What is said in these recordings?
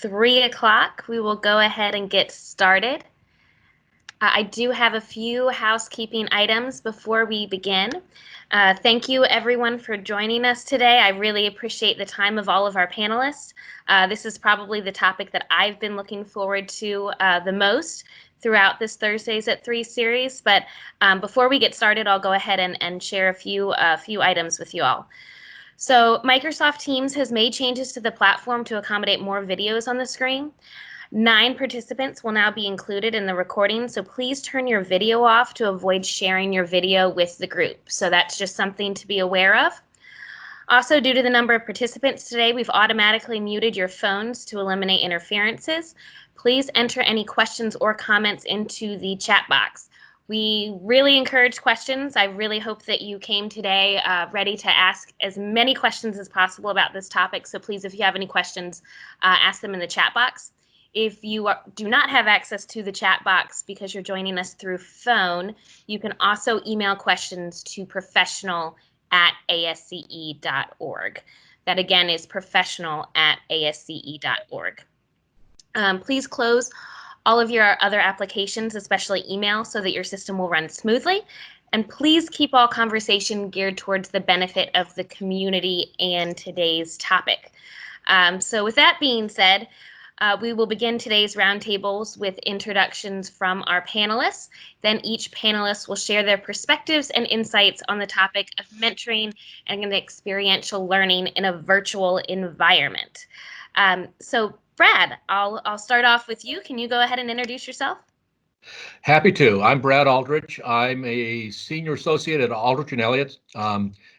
3 o'clock. We will go ahead and get started. I do have a few housekeeping items before we begin. Thank you everyone for joining us today. I really appreciate the time of all of our panelists. This is probably the topic that I've been looking forward to the most throughout this Thursdays at 3 series. But before we get started, I'll go ahead and share a few items with you all. So Microsoft Teams has made changes to the platform to accommodate more videos on the screen. 9 participants will now be included in the recording, so please turn your video off to avoid sharing your video with the group. So that's just something to be aware of. Also, due to the number of participants today, we've automatically muted your phones to eliminate interferences. Please enter any questions or comments into the chat box. We really encourage questions. I really hope that you came today ready to ask as many questions as possible about this topic. So please, if you have any questions, ask them in the chat box. If you do not have access to the chat box because you're joining us through phone, you can also email questions to professional@asce.org. That again is professional@asce.org. Please close all of your other applications, especially email, so that your system will run smoothly. And please keep all conversation geared towards the benefit of the community and today's topic. So with that being said, we will begin today's roundtables with introductions from our panelists. Then each panelist will share their perspectives and insights on the topic of mentoring and experiential learning in a virtual environment. So Brad, I'll start off with you. Can you go ahead and introduce yourself? Happy to. I'm Brad Aldrich. I'm a senior associate at Aldrich & Elliott.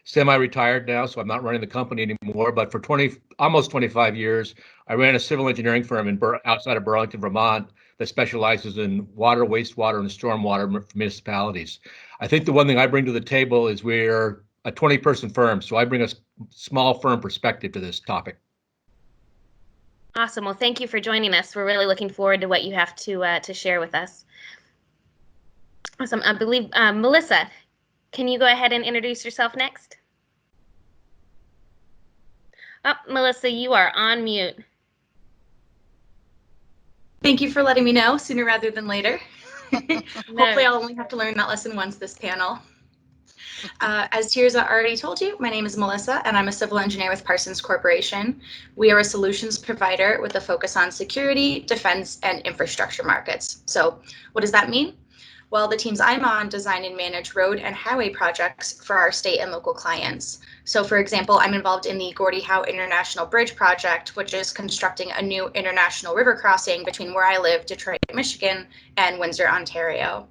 Semi-retired now, so I'm not running the company anymore. But for almost 25 years, I ran a civil engineering firm outside of Burlington, Vermont, that specializes in water, wastewater, and stormwater for municipalities. I think the one thing I bring to the table is we're a 20-person firm, so I bring a small firm perspective to this topic. Awesome. Well, thank you for joining us. We're really looking forward to what you have to share with us. Awesome. I believe, Melissa, can you go ahead and introduce yourself next? Oh, Melissa, you are on mute. Thank you for letting me know sooner rather than later. Hopefully I'll only have to learn that lesson once this panel. As Tirza already told you, my name is Melissa and I'm a civil engineer with Parsons Corporation. We are a solutions provider with a focus on security, defense, and infrastructure markets. So what does that mean? Well, the teams I'm on design and manage road and highway projects for our state and local clients. So for example, I'm involved in the Gordie Howe International Bridge project, which is constructing a new international river crossing between where I live, Detroit, Michigan, and Windsor, Ontario.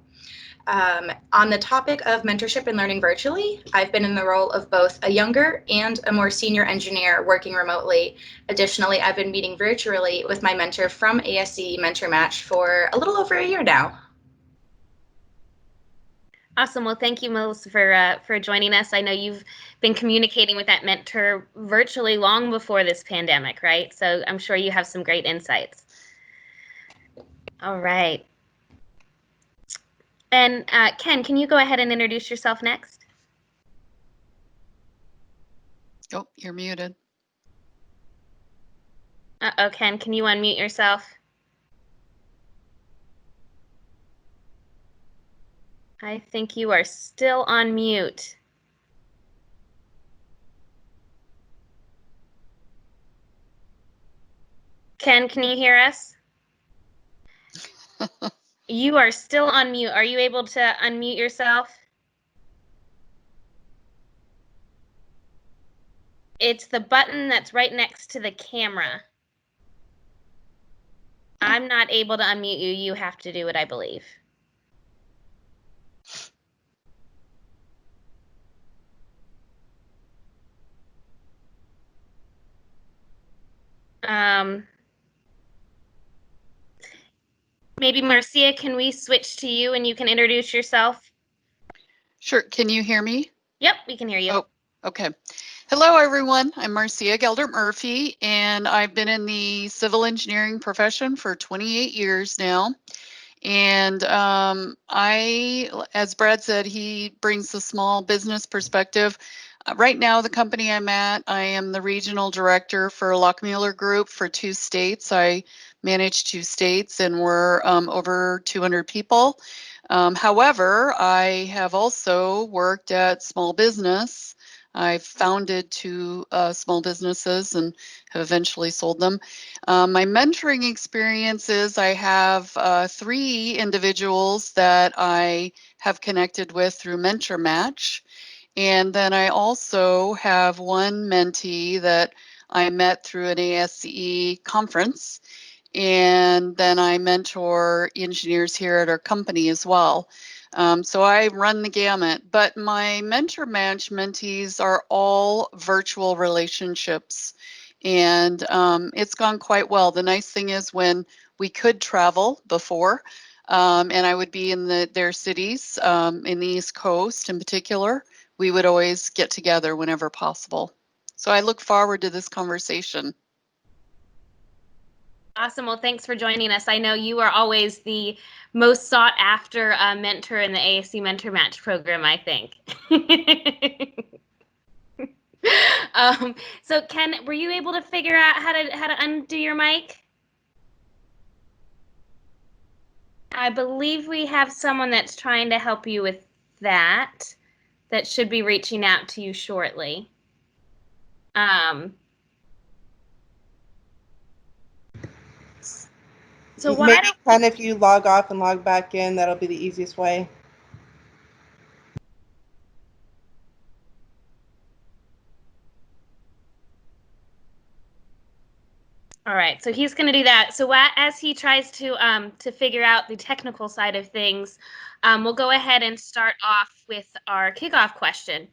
On the topic of mentorship and learning virtually, I've been in the role of both a younger and a more senior engineer working remotely. Additionally, I've been meeting virtually with my mentor from ASCE Mentor Match for a little over a year now. Awesome. Well, thank you, Melissa, for joining us. I know you've been communicating with that mentor virtually long before this pandemic, right? So I'm sure you have some great insights. All right. And Ken, can you go ahead and introduce yourself next? Oh, you're muted. Uh-oh, Ken, can you unmute yourself? I think you are still on mute. Ken, can you hear us? You are still on mute. Are you able to unmute yourself? It's the button that's right next to the camera. I'm not able to unmute you. You have to do it, I believe. Maybe Marcia, can we switch to you and you can introduce yourself? Sure. Can you hear me? Yep, we can hear you. Oh, okay. Hello, everyone. I'm Marcia Geldert Murphy, and I've been in the civil engineering profession for 28 years now. And as Brad said, he brings the small business perspective. Right now, the company I'm at, I am the regional director for Lockmuller Group for 2 states. I manage 2 states, and we're over 200 people. However, I have also worked at small business. I've founded 2 small businesses and have eventually sold them. My mentoring experience is I have 3 individuals that I have connected with through Mentor Match. And then I also have 1 mentee that I met through an ASCE conference. And then I mentor engineers here at our company as well. So I run the gamut, but my mentor match mentees are all virtual relationships. And it's gone quite well. The nice thing is when we could travel before, and I would be in their cities, in the East Coast in particular, we would always get together whenever possible. So I look forward to this conversation. Awesome. Well, thanks for joining us. I know you are always the most sought after mentor in the ASC Mentor Match program, I think. So Ken, were you able to figure out how to undo your mic? I believe we have someone that's trying to help you with that should be reaching out to you shortly. So why maybe Ken, if you log off and log back in, that'll be the easiest way. All right, so he's going to do that. So as he tries to figure out the technical side of things, we'll go ahead and start off with our kickoff question.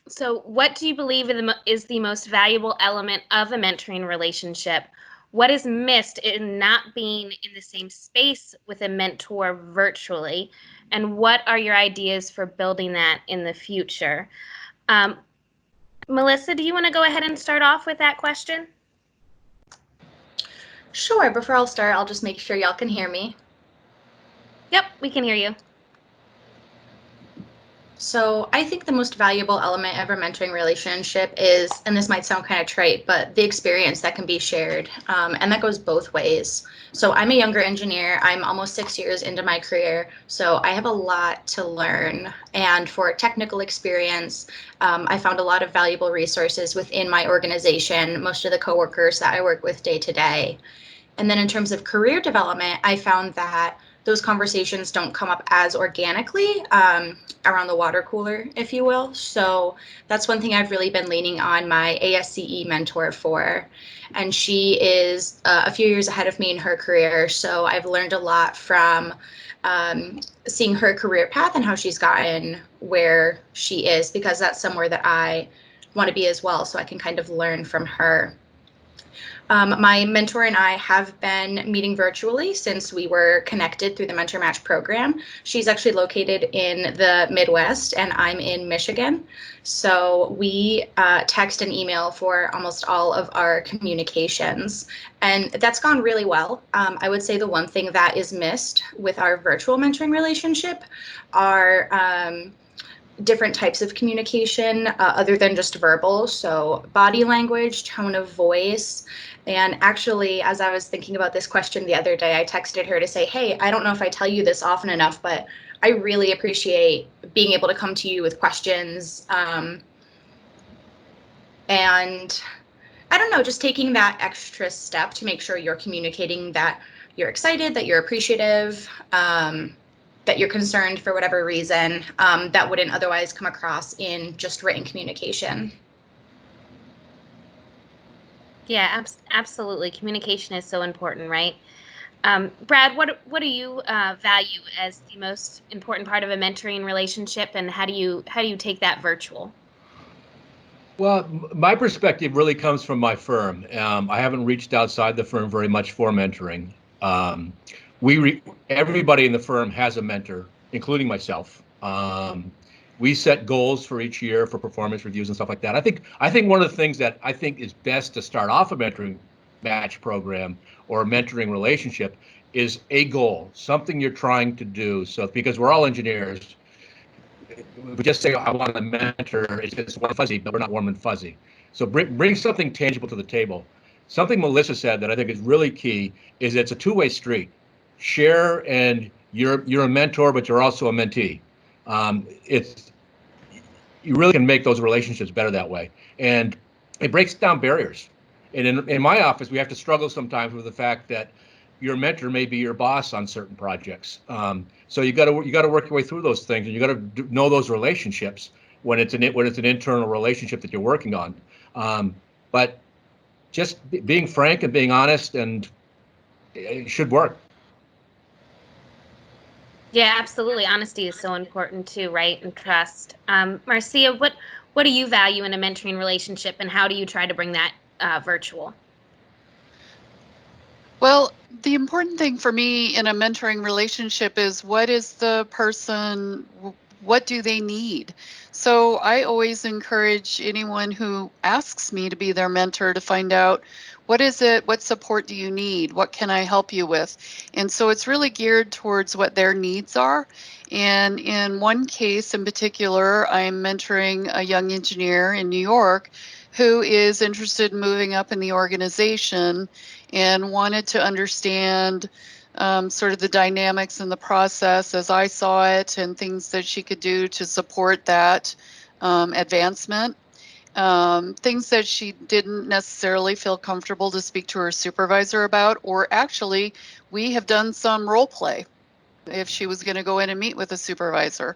So what do you believe is the most valuable element of a mentoring relationship? What is missed in not being in the same space with a mentor virtually? And what are your ideas for building that in the future? Melissa, do you want to go ahead and start off with that question? Sure. Before I'll start, I'll just make sure y'all can hear me. Yep, we can hear you. So I think the most valuable element of a mentoring relationship is, and this might sound kind of trite, but the experience that can be shared. And that goes both ways. So I'm a younger engineer. I'm almost 6 years into my career. So I have a lot to learn. And for technical experience, I found a lot of valuable resources within my organization, most of the coworkers that I work with day to day. And then in terms of career development, I found that those conversations don't come up as organically around the water cooler, if you will. So that's one thing I've really been leaning on my ASCE mentor for. And she is a few years ahead of me in her career. So I've learned a lot from seeing her career path and how she's gotten where she is, because that's somewhere that I want to be as well. So I can kind of learn from her. My mentor and I have been meeting virtually since we were connected through the Mentor Match program. She's actually located in the Midwest and I'm in Michigan. So we text and email for almost all of our communications. And that's gone really well. I would say the one thing that is missed with our virtual mentoring relationship are different types of communication other than just verbal. So body language, tone of voice. And actually, as I was thinking about this question the other day, I texted her to say, hey, I don't know if I tell you this often enough, but I really appreciate being able to come to you with questions. And I don't know, just taking that extra step to make sure you're communicating that you're excited, that you're appreciative, that you're concerned for whatever reason that wouldn't otherwise come across in just written communication. Yeah, absolutely. Communication is so important, right? Brad, what do you value as the most important part of a mentoring relationship, and how do you take that virtual? Well, my perspective really comes from my firm. I haven't reached outside the firm very much for mentoring. Everybody in the firm has a mentor, including myself. We set goals for each year for performance reviews and stuff like that. I think one of the things that I think is best to start off a mentoring match program or a mentoring relationship is a goal, something you're trying to do. So because we're all engineers, we just say I want a mentor, it's just warm and fuzzy, but we're not warm and fuzzy. So bring something tangible to the table. Something Melissa said that I think is really key is it's a two-way street. Share, and you're a mentor, but you're also a mentee. It's You really can make those relationships better that way, and it breaks down barriers. And in my office, we have to struggle sometimes with the fact that your mentor may be your boss on certain projects. So you got to work your way through those things, and you got to know those relationships when it's an internal relationship that you're working on. But just being frank and being honest, and it should work. Yeah, absolutely. Honesty is so important too, right? And trust. Marcia, what do you value in a mentoring relationship, and how do you try to bring that virtual? Well, the important thing for me in a mentoring relationship is what is the person, what do they need? So I always encourage anyone who asks me to be their mentor to find out what is it, what support do you need, what can I help you with? And so it's really geared towards what their needs are. And in one case in particular, I'm mentoring a young engineer in New York who is interested in moving up in the organization and wanted to understand sort of the dynamics and the process as I saw it, and things that she could do to support that advancement. Things that she didn't necessarily feel comfortable to speak to her supervisor about, or actually, we have done some role play if she was going to go in and meet with a supervisor.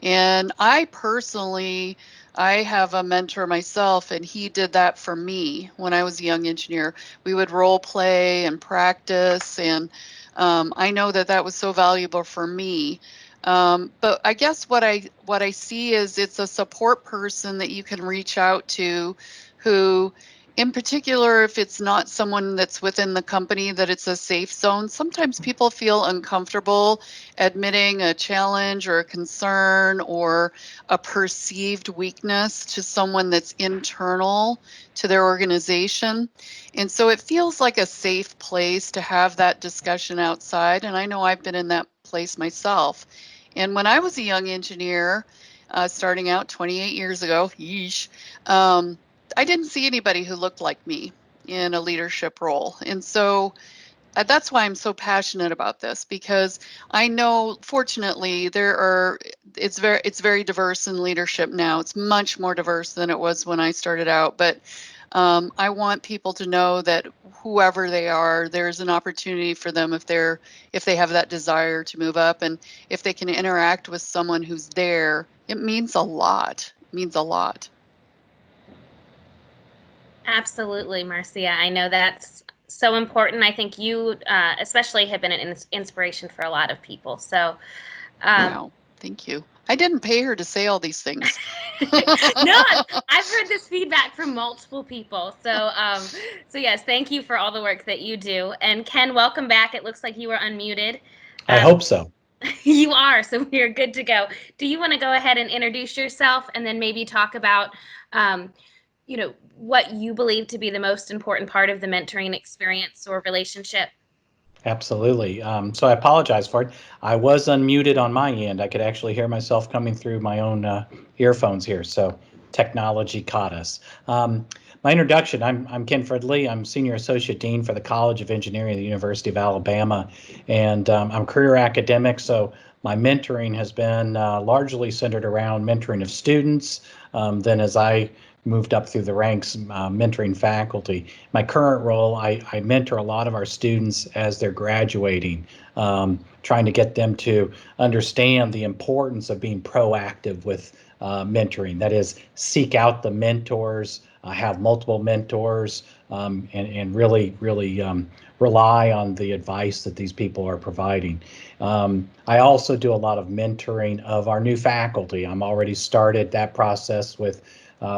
And I personally, I have a mentor myself, and he did that for me when I was a young engineer. We would role play and practice, and I know that that was so valuable for me. But I guess what I see is it's a support person that you can reach out to, who, in particular, if it's not someone that's within the company, that it's a safe zone. Sometimes people feel uncomfortable admitting a challenge or a concern or a perceived weakness to someone that's internal to their organization. And so it feels like a safe place to have that discussion outside. And I know I've been in that place myself. And when I was a young engineer, starting out 28 years ago, yeesh, I didn't see anybody who looked like me in a leadership role. And so that's why I'm so passionate about this, because I know, fortunately, it's very diverse in leadership now. It's much more diverse than it was when I started out. But I want people to know that whoever they are, there's an opportunity for them if they have that desire to move up, and if they can interact with someone who's there, it means a lot. It means a lot. Absolutely, Marcia. I know that's so important. I think you, especially, have been an inspiration for a lot of people. So, Wow, thank you. I didn't pay her to say all these things. no, I've heard this feedback from multiple people. So yes, thank you for all the work that you do. And Ken, welcome back. It looks like you were unmuted. I hope so. You are, so we're good to go. Do you want to go ahead and introduce yourself, and then maybe talk about, what you believe to be the most important part of the mentoring experience or relationship? Absolutely. So I apologize for it. I was unmuted on my end. I could actually hear myself coming through my own earphones here. So technology caught us. My introduction, I'm Ken Fridley. I'm Senior Associate Dean for the College of Engineering at the University of Alabama. And I'm career academic. So my mentoring has been largely centered around mentoring of students. Then as I moved up through the ranks, mentoring faculty. My current role, I mentor a lot of our students as they're graduating, trying to get them to understand the importance of being proactive with mentoring. That is, seek out the mentors, have multiple mentors, and really rely on the advice that these people are providing. I also do a lot of mentoring of our new faculty. I'm already started that process with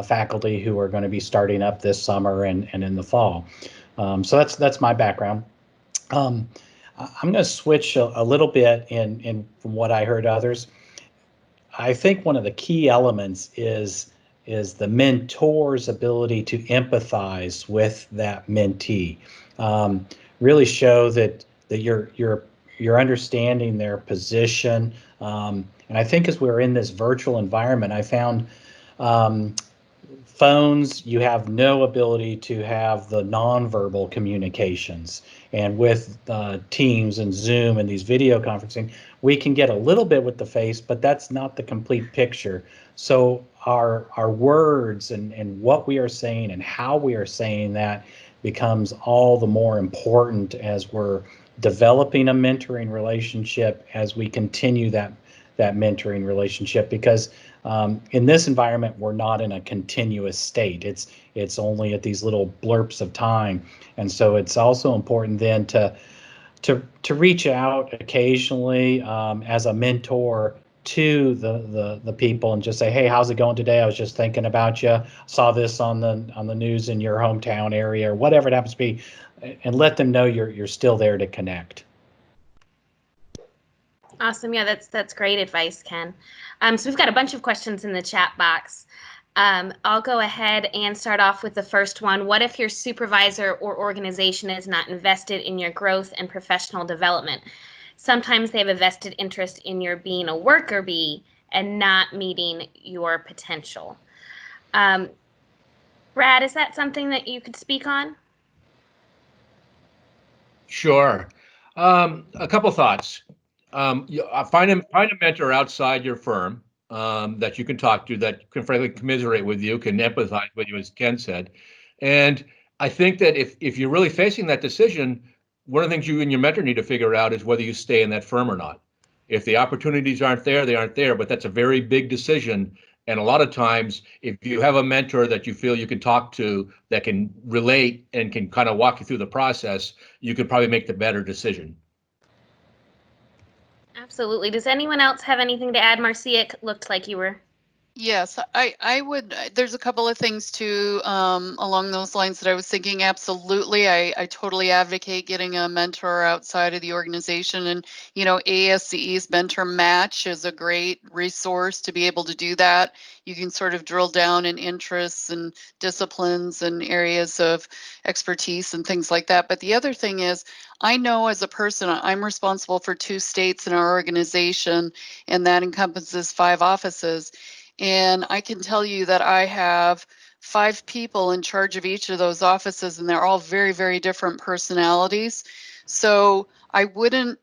faculty who are going to be starting up this summer and in the fall. So that's my background. I'm going to switch a little bit in from what I heard others. I think one of the key elements is the mentor's ability to empathize with that mentee. Really show that you're you're understanding their position. And I think as we're in this virtual environment, I found phones, you have no ability to have the nonverbal communications. And with Teams and Zoom and these video conferencing, we can get a little bit with the face, but that's not the complete picture. So our words and what we are saying and how we are saying that becomes all the more important as we're developing a mentoring relationship, as we continue that mentoring relationship, because in this environment, we're not in a continuous state. It's only at these little blurps of time. And so it's also important then to reach out occasionally as a mentor to the people and just say, hey, how's it going today? I was just thinking about you. Saw this on the news in your hometown area, or whatever it happens to be, and let them know you're still there to connect. Awesome. Yeah, that's great advice, Ken. So we've got a bunch of questions in the chat box. I'll go ahead and start off with the first one. What if your supervisor or organization is not invested in your growth and professional development? Sometimes they have a vested interest in your being a worker bee and not meeting your potential. Brad, is that something that you could speak on? Sure. A couple thoughts. Find a mentor outside your firm that you can talk to, that can frankly commiserate with you, can empathize with you, as Ken said. And I think that if you're really facing that decision, one of the things you and your mentor need to figure out is whether you stay in that firm or not. If the opportunities aren't there, they aren't there, but that's a very big decision. And a lot of times, if you have a mentor that you feel you can talk to, that can relate and can kind of walk you through the process, you could probably make the better decision. Absolutely. Does anyone else have anything to add? Marcia, it looked like you were. Yes, I would. There's a couple of things too along those lines that I was thinking. Absolutely, I totally advocate getting a mentor outside of the organization, and ASCE's Mentor Match is a great resource to be able to do that. You can sort of drill down in interests and disciplines and areas of expertise and things like that. But the other thing is, I know as a person, I'm responsible for 2 states in our organization, and that encompasses 5 offices. And I can tell you that I have 5 people in charge of each of those offices, and they're all very, very different personalities. So I wouldn't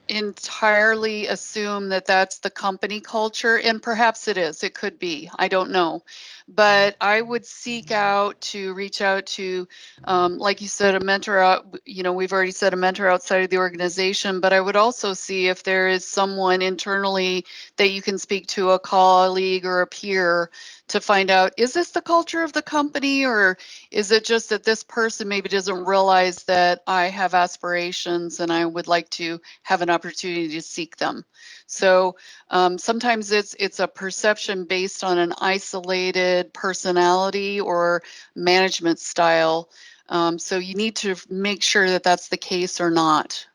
entirely assume that that's the company culture, and perhaps it is. It could be. I don't know. But I would seek out to reach out to, like you said, a mentor out. We've already said a mentor outside of the organization, but I would also see if there is someone internally that you can speak to, a colleague or a peer, to find out, is this the culture of the company, or is it just that this person maybe doesn't realize that I have aspirations and I would like to have an opportunity to seek them? So sometimes it's a perception based on an isolated personality or management style. So you need to make sure that that's the case or not.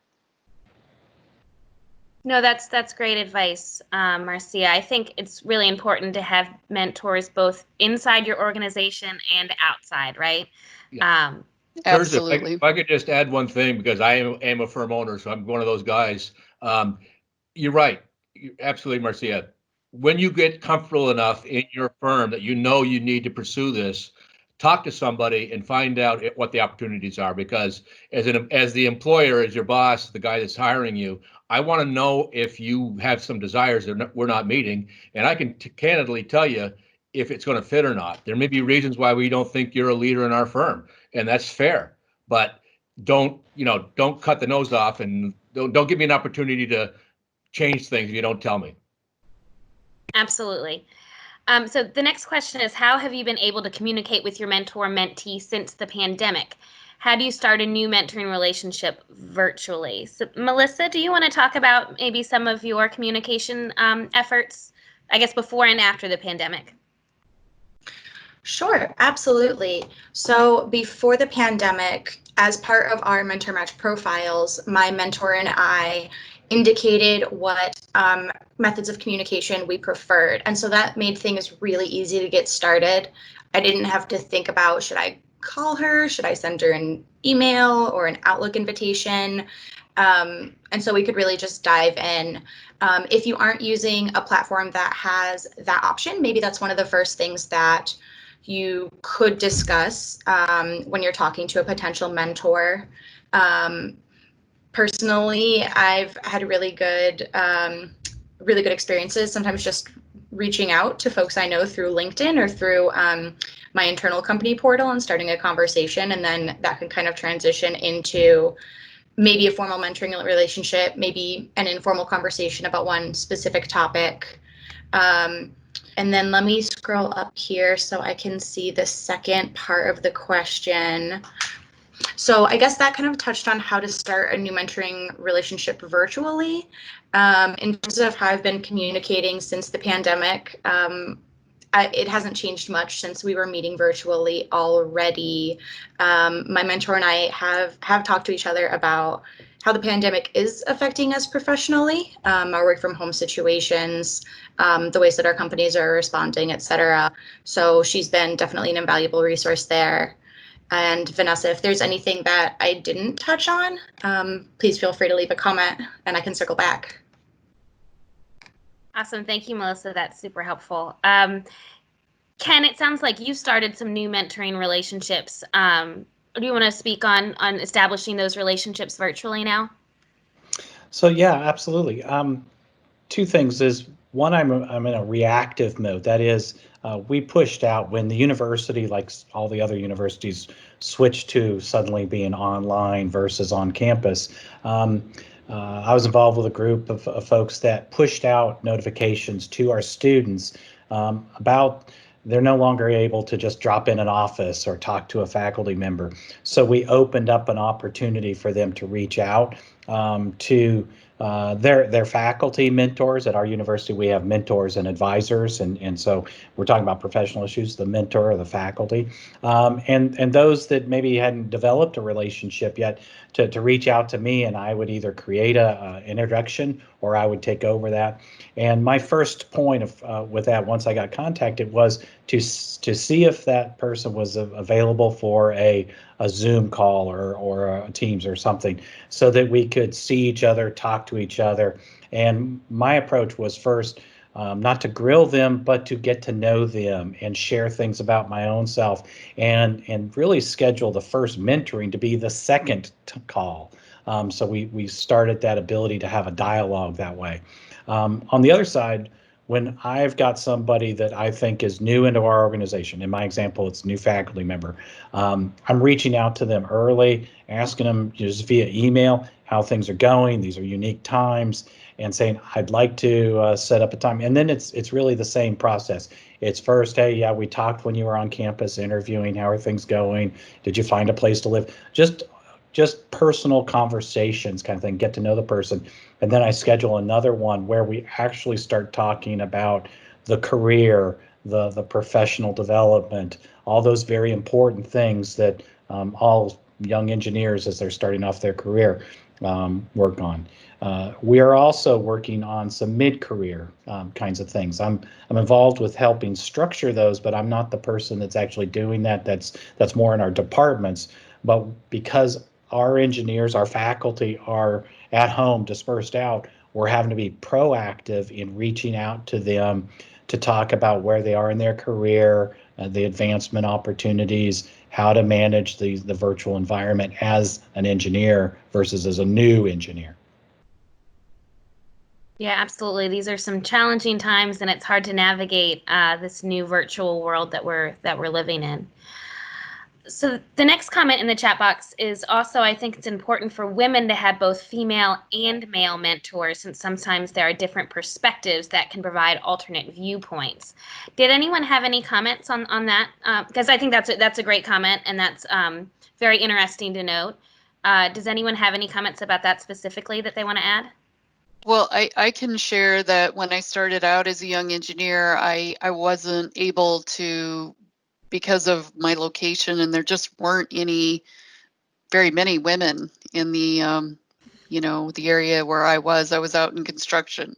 No, that's great advice, Marcia. I think it's really important to have mentors both inside your organization and outside, right? Yeah. Absolutely. If I could just add one thing, because I am a firm owner, so I'm one of those guys. You're right. Absolutely, Marcia. When you get comfortable enough in your firm that you know you need to pursue this, talk to somebody and find out what the opportunities are. Because as the employer, as your boss, the guy that's hiring you, I want to know if you have some desires that we're not meeting, and I can candidly tell you if it's going to fit or not. There may be reasons why we don't think you're a leader in our firm, and that's fair. But don't cut the nose off, and don't give me an opportunity to change things if you don't tell me. Absolutely. So the next question is, how have you been able to communicate with your mentor-mentee since the pandemic? How do you start a new mentoring relationship virtually? So, Melissa, do you want to talk about maybe some of your communication efforts, I guess, before and after the pandemic? Sure, absolutely. So before the pandemic, as part of our mentor match profiles, my mentor and I indicated what methods of communication we preferred. And so that made things really easy to get started. I didn't have to think about, should I call her? Should I send her an email or an Outlook invitation? And so we could really just dive in. If you aren't using a platform that has that option, maybe that's one of the first things that you could discuss when you're talking to a potential mentor. Personally, I've had really good experiences, sometimes just reaching out to folks I know through LinkedIn or through my internal company portal and starting a conversation, and then that can kind of transition into maybe a formal mentoring relationship, maybe an informal conversation about one specific topic. And then let me scroll up here so I can see the second part of the question. So I guess that kind of touched on how to start a new mentoring relationship virtually. In terms of how I've been communicating since the pandemic, it hasn't changed much since we were meeting virtually already. My mentor and I have talked to each other about how the pandemic is affecting us professionally, our work from home situations, the ways that our companies are responding, et cetera. So she's been definitely an invaluable resource there. And Vanessa, if there's anything that I didn't touch on, please feel free to leave a comment and I can circle back. Awesome. Thank you, Melissa. That's super helpful. Ken, it sounds like you started some new mentoring relationships. Do you want to speak on establishing those relationships virtually now? So yeah, absolutely. Two things is one, I'm in a reactive mode. That is, we pushed out when the university, like all the other universities, switched to suddenly being online versus on campus. I was involved with a group of folks that pushed out notifications to our students about they're no longer able to just drop in an office or talk to a faculty member. So we opened up an opportunity for them to reach out to their faculty mentors. At our university, we have mentors and advisors, and so we're talking about professional issues, the mentor or the faculty, and those that maybe hadn't developed a relationship yet to reach out to me, and I would either create a introduction or I would take over that. And my first point of with that, once I got contacted, was to see if that person was available for a Zoom call or a Teams or something, so that we could see each other, talk to each other. And my approach was first not to grill them, but to get to know them and share things about my own self, and really schedule the first mentoring to be the second call. So we started that ability to have a dialogue that way. On the other side, when I've got somebody that I think is new into our organization, in my example, it's a new faculty member, I'm reaching out to them early, asking them just via email how things are going. These are unique times, and saying, I'd like to set up a time. And then it's really the same process. It's first, hey, yeah, we talked when you were on campus interviewing. How are things going? Did you find a place to live? Just personal conversations kind of thing, get to know the person. And then I schedule another one where we actually start talking about the career, the professional development, all those very important things that all young engineers, as they're starting off their career, work on. We are also working on some mid-career kinds of things. I'm involved with helping structure those, but I'm not the person that's actually doing that. That's more in our departments. But because our engineers, our faculty are at home, dispersed out, we're having to be proactive in reaching out to them to talk about where they are in their career, the advancement opportunities, how to manage the virtual environment as an engineer versus as a new engineer. Yeah, absolutely. These are some challenging times, and it's hard to navigate this new virtual world that we're living in. So the next comment in the chat box is also, I think it's important for women to have both female and male mentors, since sometimes there are different perspectives that can provide alternate viewpoints. Did anyone have any comments on that? Because I think that's a great comment, and that's very interesting to note. Does anyone have any comments about that specifically that they want to add? Well, I can share that when I started out as a young engineer, I wasn't able to, because of my location, and there just weren't very many women in the the area where I was out in construction.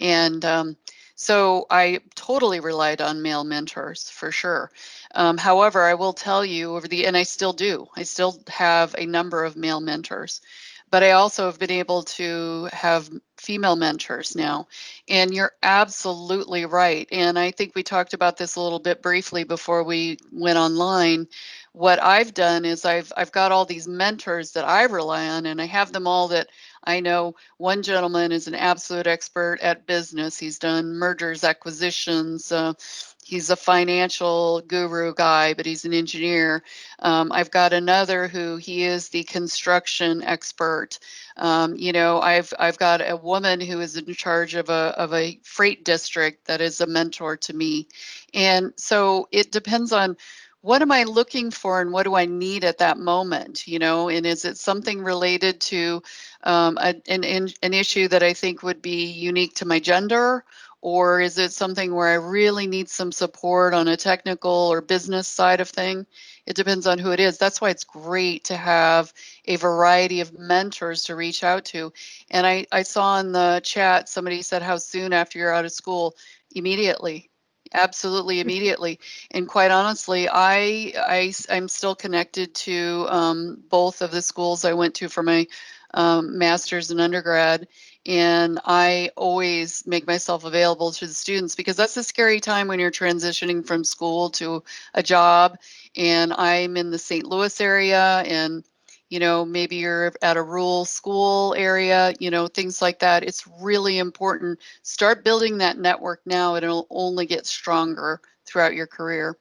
And so I totally relied on male mentors for sure. However, I will tell you and I still do, I still have a number of male mentors. but I also have been able to have female mentors now. And you're absolutely right. And I think we talked about this a little bit briefly before we went online. What I've done is I've got all these mentors that I rely on, and I have them all that I know. One gentleman is an absolute expert at business. He's done mergers, acquisitions. He's a financial guru guy, but he's an engineer. I've got another who he is the construction expert. I've got a woman who is in charge of a freight district that is a mentor to me. And so it depends on what am I looking for and what do I need at that moment, and is it something related to an issue that I think would be unique to my gender? Or is it something where I really need some support on a technical or business side of thing? It depends on who it is. That's why it's great to have a variety of mentors to reach out to. And I saw in the chat, somebody said, how soon after you're out of school? Immediately. Absolutely immediately. And quite honestly, I'm still connected to both of the schools I went to for my master's and undergrad. And I always make myself available to the students because that's a scary time when you're transitioning from school to a job. And I'm in the St. Louis area, and maybe you're at a rural school area, things like that. It's really important. Start building that network now, and it'll only get stronger throughout your career.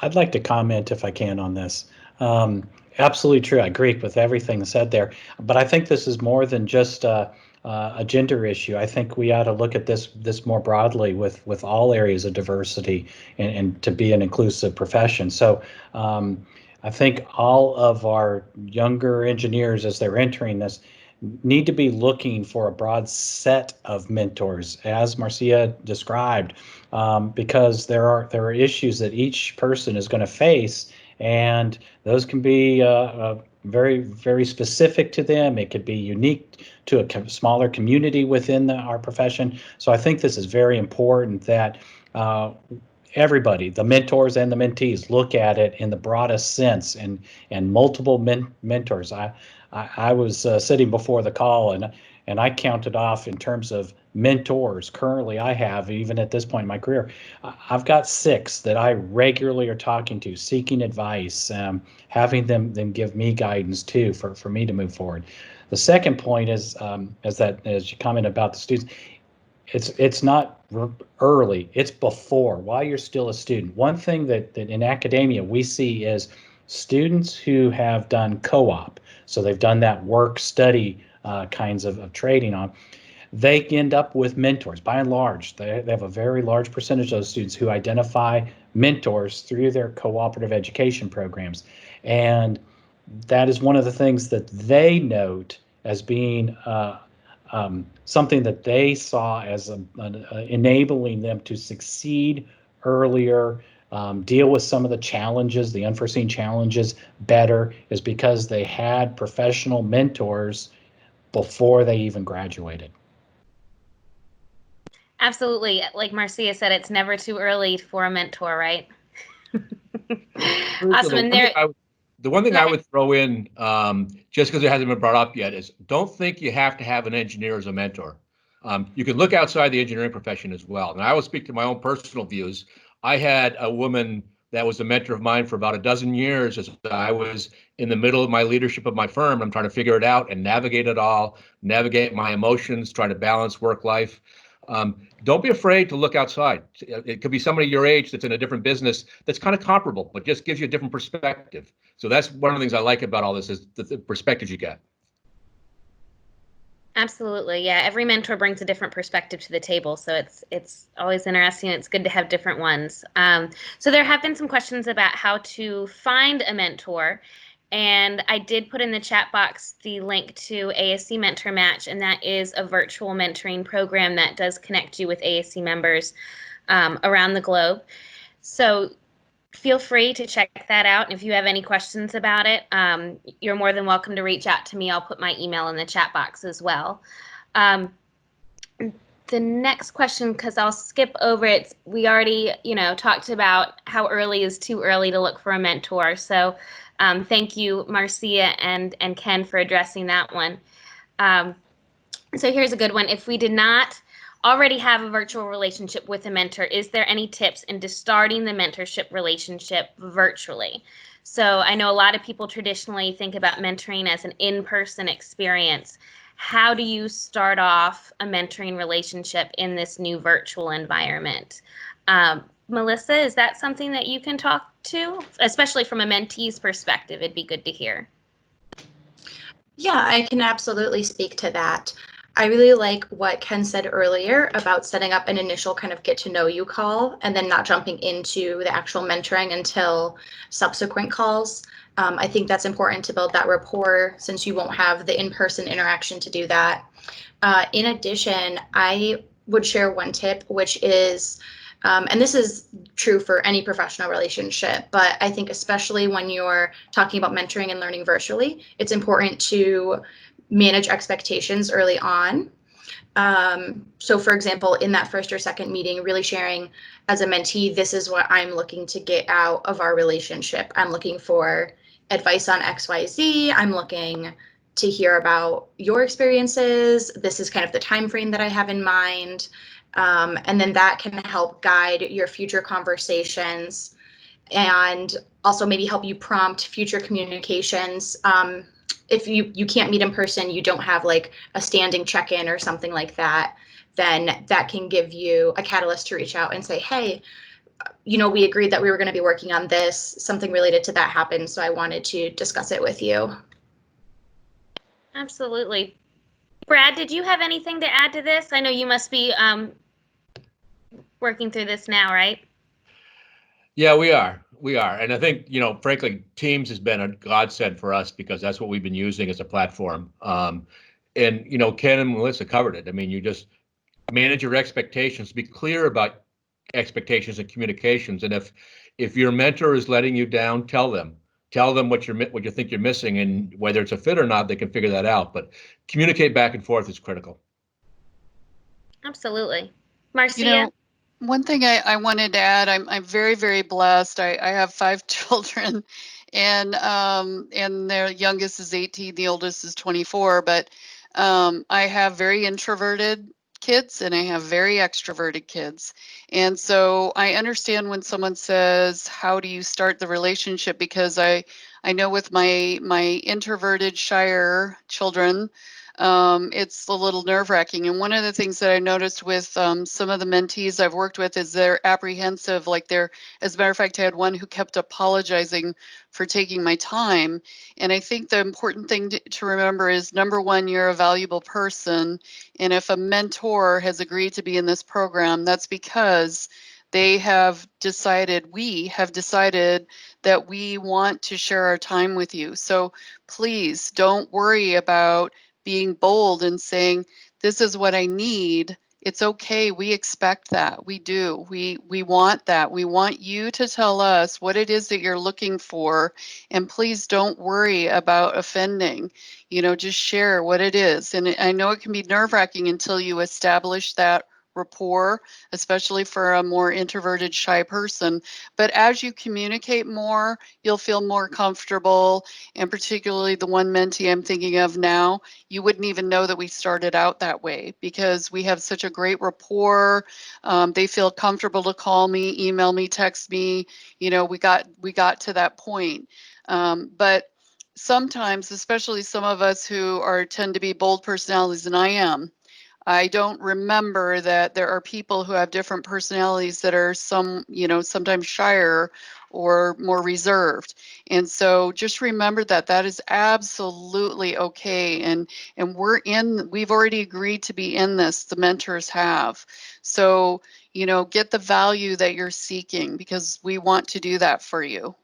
I'd like to comment if I can on this. Absolutely true. I agree with everything said there. But I think this is more than just a gender issue. I think we ought to look at this more broadly with all areas of diversity and to be an inclusive profession. So I think all of our younger engineers, as they're entering this, need to be looking for a broad set of mentors, as Marcia described, because there are issues that each person is going to face, and those can be very, very specific to them. It could be unique to a smaller community within our profession. So I think this is very important that everybody, the mentors and the mentees, look at it in the broadest sense and multiple mentors. I was sitting before the call and I counted off in terms of mentors. Currently, I have, even at this point in my career, I've got 6 that I regularly are talking to, seeking advice, having them give me guidance too for me to move forward. The second point is as you comment about the students, it's not early, it's before, while you're still a student. One thing that in academia we see is students who have done co-op, so they've done that work study kinds of trading on, they end up with mentors. By and large, they have a very large percentage of those students who identify mentors through their cooperative education programs. And that is one of the things that they note as being something that they saw as enabling them to succeed earlier, deal with some of the challenges, the unforeseen challenges better, is because they had professional mentors before they even graduated. Absolutely. Like Marcia said, it's never too early for a mentor, right? Awesome. And the one thing I would throw in, just because it hasn't been brought up yet, is don't think you have to have an engineer as a mentor. You can look outside the engineering profession as well. And I will speak to my own personal views. I had a woman that was a mentor of mine for about a dozen years as I was in the middle of my leadership of my firm. I'm trying to figure it out and navigate it all, navigate my emotions, try to balance work life. Don't be afraid to look outside. It could be somebody your age that's in a different business that's kind of comparable, but just gives you a different perspective. So that's one of the things I like about all this is the perspectives you get. Absolutely. Yeah. Every mentor brings a different perspective to the table. So it's always interesting. It's good to have different ones. So there have been some questions about how to find a mentor. And I did put in the chat box the link to ASC Mentor Match, and that is a virtual mentoring program that does connect you with ASC members around the globe. So feel free to check that out. And if you have any questions about it, you're more than welcome to reach out to me. I'll put my email in the chat box as well. The next question, because I'll skip over it, we already, talked about how early is too early to look for a mentor. So Thank you, Marcia and Ken, for addressing that one. So here's a good one. If we did not already have a virtual relationship with a mentor, is there any tips into starting the mentorship relationship virtually? So I know a lot of people traditionally think about mentoring as an in-person experience. How do you start off a mentoring relationship in this new virtual environment? Melissa, is that something that you can talk to, especially from a mentee's perspective? It'd be good to hear. Yeah, I can absolutely speak to that. I really like what Ken said earlier about setting up an initial kind of get to know you call and then not jumping into the actual mentoring until subsequent calls. I think that's important to build that rapport since you won't have the in-person interaction to do that. In addition, I would share one tip, which is, and this is true for any professional relationship, but I think especially when you're talking about mentoring and learning virtually, it's important to manage expectations early on. So for example, in that first or second meeting, really sharing as a mentee, this is what I'm looking to get out of our relationship. I'm looking for advice on XYZ. I'm looking to hear about your experiences. This is kind of the time frame that I have in mind. And then that can help guide your future conversations and also maybe help you prompt future communications. If you can't meet in person, you don't have like a standing check-in or something like that, then that can give you a catalyst to reach out and say, hey, we agreed that we were going to be working on this. Something related to that happened, so I wanted to discuss it with you. Absolutely. Brad, did you have anything to add to this? I know you must be working through this now, right? Yeah, we are. And I think, frankly, Teams has been a godsend for us because that's what we've been using as a platform. And, Ken and Melissa covered it. I mean, you just manage your expectations, be clear about expectations and communications. And if your mentor is letting you down, tell them what you think you're missing, and whether it's a fit or not, they can figure that out. But communicate back and forth is critical. Absolutely. Marcia? One thing I wanted to add, I'm very, very blessed. I have 5 children, and their youngest is 18, the oldest is 24. But I have very introverted kids and I have very extroverted kids, and so I understand when someone says, "How do you start the relationship?" Because I know with my introverted, shyer children. It's a little nerve-wracking. And one of the things that I noticed with some of the mentees I've worked with is they're apprehensive. As a matter of fact, I had one who kept apologizing for taking my time. And I think the important thing to remember is, number one, you're a valuable person. And if a mentor has agreed to be in this program, that's because we have decided that we want to share our time with you. So please don't worry about being bold and saying, this is what I need. It's okay. We expect that. We do. We want that. We want you to tell us what it is that you're looking for. And please don't worry about offending. Just share what it is. And I know it can be nerve-wracking until you establish that rapport, especially for a more introverted, shy person. But as you communicate more, you'll feel more comfortable. And particularly the one mentee I'm thinking of now, you wouldn't even know that we started out that way because we have such a great rapport. They feel comfortable to call me, email me, text me. We got to that point. But sometimes, especially some of us who tend to be bold personalities, and I am, I don't remember that there are people who have different personalities that are sometimes shyer or more reserved. And so just remember that is absolutely okay. And we've already agreed to be in this, the mentors have. So, get the value that you're seeking because we want to do that for you.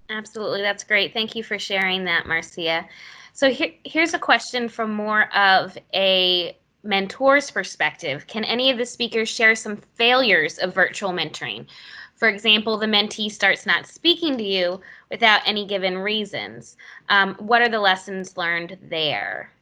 Absolutely. That's great. Thank you for sharing that, Marcia. So here's a question from more of a mentor's perspective. Can any of the speakers share some failures of virtual mentoring? For example, the mentee starts not speaking to you without any given reasons. What are the lessons learned there?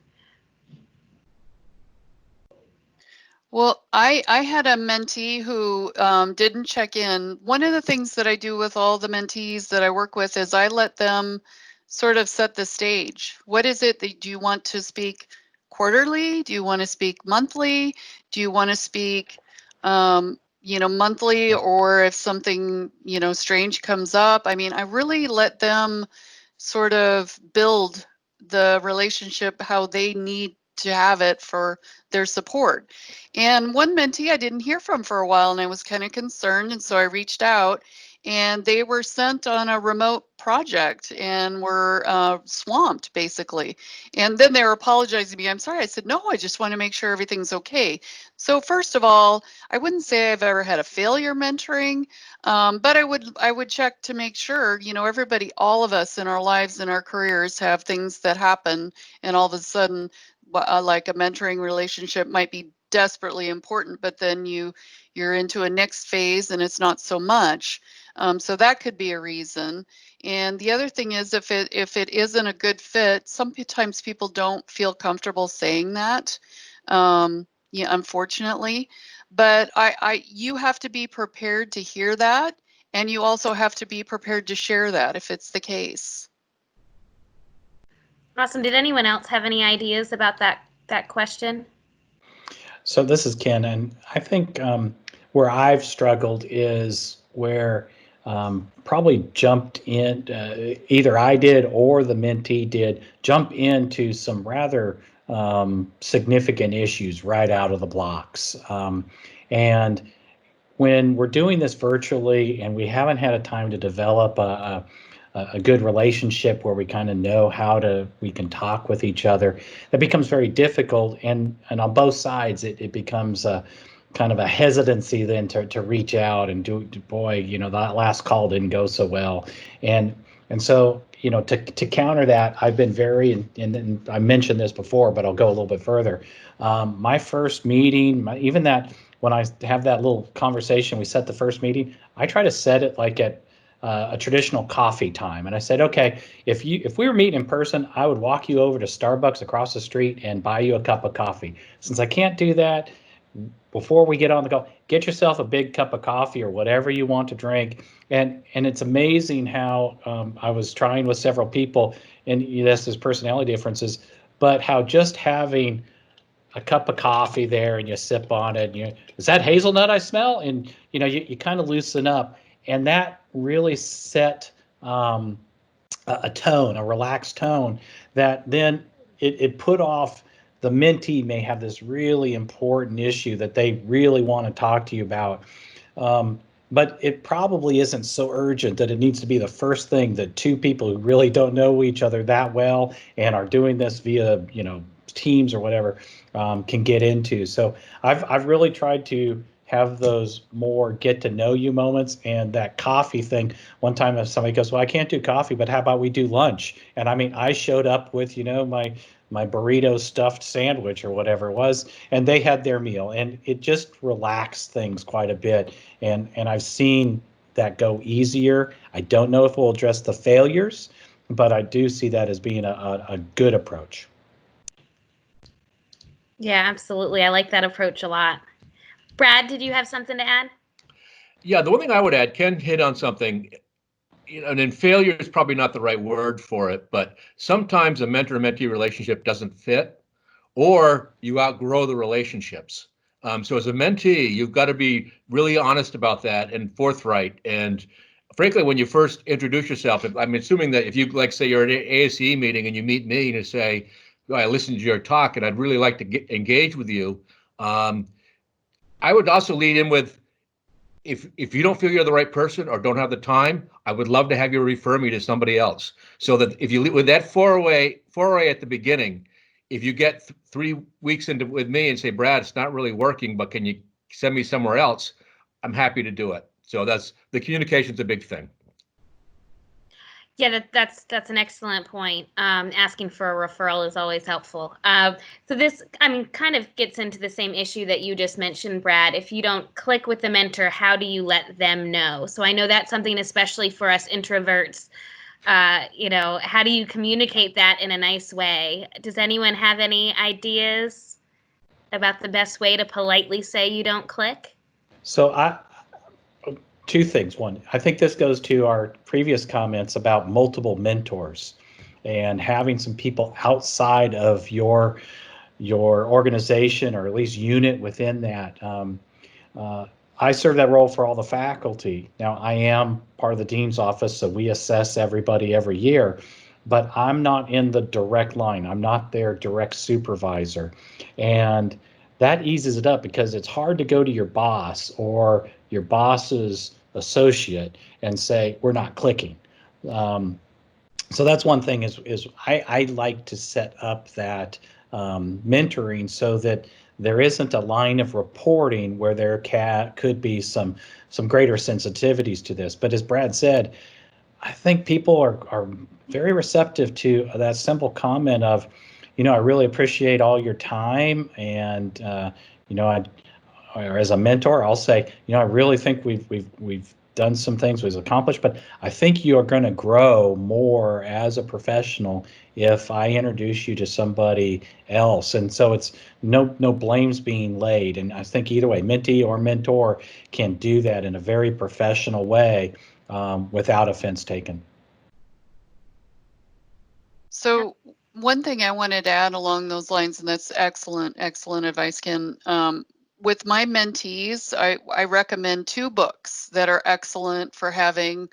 Well, I had a mentee who didn't check in. One of the things that I do with all the mentees that I work with is I let them sort of set the stage. What is it that do you want to speak quarterly? Do you want to speak monthly? Do you want to speak, monthly? Or if something, strange comes up? I mean, I really let them sort of build the relationship how they need to have it for their support. And one mentee I didn't hear from for a while, and I was kind of concerned. And so I reached out, and they were sent on a remote project and were swamped, basically. And then they were apologizing to me. I'm sorry. I said, no, I just want to make sure everything's okay. So first of all, I wouldn't say I've ever had a failure mentoring, but I would check to make sure, everybody, all of us in our lives and our careers have things that happen, and all of a sudden, like a mentoring relationship might be desperately important, but then you're into a next phase and it's not so much. So that could be a reason. And the other thing is, if it isn't a good fit, sometimes people don't feel comfortable saying that. Yeah, unfortunately, but you have to be prepared to hear that, and you also have to be prepared to share that if it's the case. Awesome. Did anyone else have any ideas about that question? So this is Ken, and I think where I've struggled is where probably jumped in, either I did or the mentee did, jump into some rather significant issues right out of the blocks. And when we're doing this virtually and we haven't had a time to develop a good relationship where we kind of know we can talk with each other, that becomes very difficult. And on both sides, it becomes a kind of a hesitancy then to reach out and boy, that last call didn't go so well. And so, to counter that, I've been very, and I mentioned this before, but I'll go a little bit further. My first meeting, even that, when I have that little conversation, we set the first meeting, I try to set it like at a traditional coffee time. And I said, okay, if we were meeting in person, I would walk you over to Starbucks across the street and buy you a cup of coffee. Since I can't do that, before we get on the go, get yourself a big cup of coffee or whatever you want to drink. And it's amazing how I was trying with several people, and yes, there's personality differences, but how just having a cup of coffee there and you sip on it, and is that hazelnut I smell? And you kind of loosen up, and that really set a tone, a relaxed tone, that then it put off. The mentee may have this really important issue that they really want to talk to you about, but it probably isn't so urgent that it needs to be the first thing that two people who really don't know each other that well and are doing this via Teams or whatever can get into. So I've really tried to have those more get to know you moments, and that coffee thing. One time if somebody goes, well, I can't do coffee, but how about we do lunch? And I mean, I showed up with my burrito stuffed sandwich or whatever it was, and they had their meal, and it just relaxed things quite a bit. And I've seen that go easier. I don't know if we'll address the failures, but I do see that as being a good approach. Yeah, absolutely. I like that approach a lot. Brad, did you have something to add? Yeah, the one thing I would add, Ken hit on something, and then failure is probably not the right word for it, but sometimes a mentor-mentee relationship doesn't fit, or you outgrow the relationships. So as a mentee, you've got to be really honest about that and forthright. And frankly, when you first introduce yourself, I'm assuming that if you, like, say you're at an ASE meeting and you meet me and you say, oh, I listened to your talk and I'd really like to engage with you. I would also lead in with, if you don't feel you're the right person or don't have the time, I would love to have you refer me to somebody else. So that if you with that foray at the beginning, if you get 3 weeks into with me and say, Brad, it's not really working, but can you send me somewhere else? I'm happy to do it. So that's the communication's a big thing. Yeah, that's an excellent point. Asking for a referral is always helpful. So this, kind of gets into the same issue that you just mentioned, Brad. If you don't click with the mentor, how do you let them know? So I know that's something, especially for us introverts. How do you communicate that in a nice way? Does anyone have any ideas? about the best way to politely say you don't click? So two things. One, I think this goes to our previous comments about multiple mentors and having some people outside of your organization, or at least unit within that. I serve that role for all the faculty. Now, I am part of the dean's office, so we assess everybody every year, but I'm not in the direct line. I'm not their direct supervisor. And that eases it up, because it's hard to go to your boss or your boss's associate and say, we're not clicking. So that's one thing is I like to set up that mentoring so that there isn't a line of reporting where there could be some greater sensitivities to this. But as Brad said, I think people are very receptive to that simple comment of, I really appreciate all your time, and or as a mentor, I'll say, I really think we've done some things we've accomplished, but I think you are going to grow more as a professional if I introduce you to somebody else. And so it's no blames being laid. And I think either way, mentee or mentor can do that in a very professional way, without offense taken. So one thing I wanted to add along those lines, and that's excellent advice, Ken. With my mentees, I recommend 2 books that are excellent for having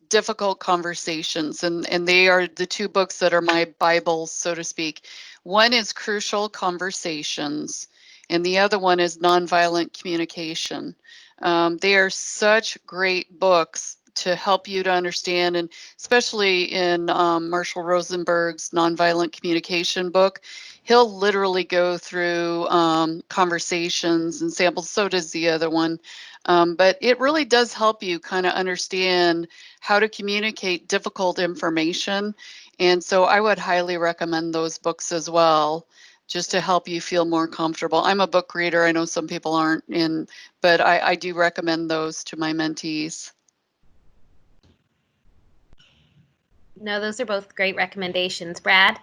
difficult conversations, and they are the 2 books that are my Bibles, so to speak. One is Crucial Conversations, and the other one is Nonviolent Communication. They are such great books to help you to understand, and especially in Marshall Rosenberg's Nonviolent Communication book, he'll literally go through conversations and samples. So does the other one. But it really does help you kind of understand how to communicate difficult information. And so I would highly recommend those books as well, just to help you feel more comfortable. I'm a book reader. I know some people aren't, but I do recommend those to my mentees. No, those are both great recommendations. Brad?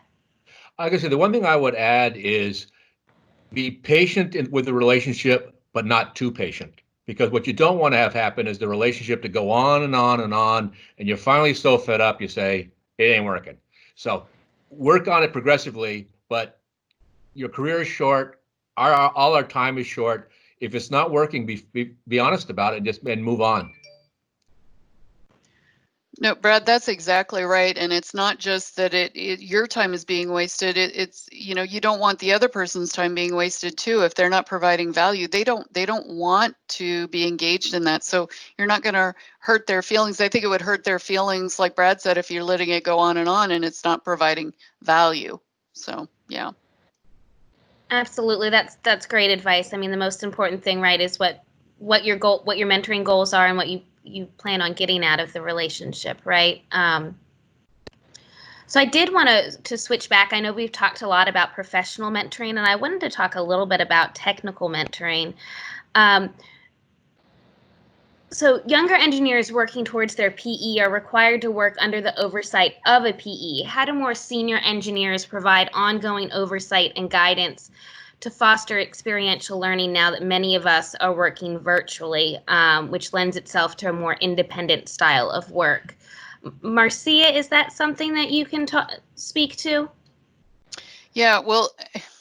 Like I said, the one thing I would add is be patient with the relationship, but not too patient. Because what you don't want to have happen is the relationship to go on and on and on, and you're finally so fed up, you say, it ain't working. So work on it progressively, but your career is short. All our time is short. If it's not working, be honest about it, and move on. No, Brad, that's exactly right. And it's not just that your time is being wasted. It's, you don't want the other person's time being wasted too. If they're not providing value, they don't want to be engaged in that. So you're not going to hurt their feelings. I think it would hurt their feelings, like Brad said, if you're letting it go on and it's not providing value. So, yeah. Absolutely. That's great advice. I mean, the most important thing, right, is what your mentoring goals are, and what you plan on getting out of the relationship, right? So I did want to switch back. I know we've talked a lot about professional mentoring, and I wanted to talk a little bit about technical mentoring. So younger engineers working towards their PE are required to work under the oversight of a PE. How do more senior engineers provide ongoing oversight and guidance to foster experiential learning now that many of us are working virtually, which lends itself to a more independent style of work? Marcia, is that something that you can speak to? Yeah, well,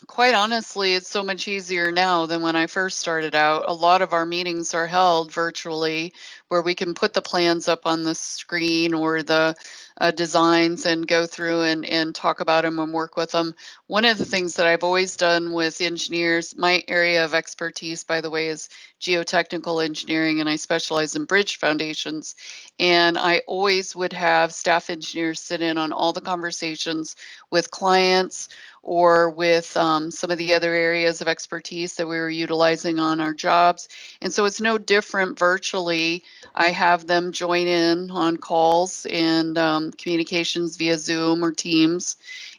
quite honestly, it's so much easier now than when I first started out. A lot of our meetings are held virtually, where we can put the plans up on the screen or the designs and go through and talk about them and work with them. One of the things that I've always done with engineers, my area of expertise, by the way, is geotechnical engineering, and I specialize in bridge foundations. And I always would have staff engineers sit in on all the conversations with clients, or with some of the other areas of expertise that we were utilizing on our jobs. And so it's no different virtually. I have them join in on calls and communications via Zoom or Teams.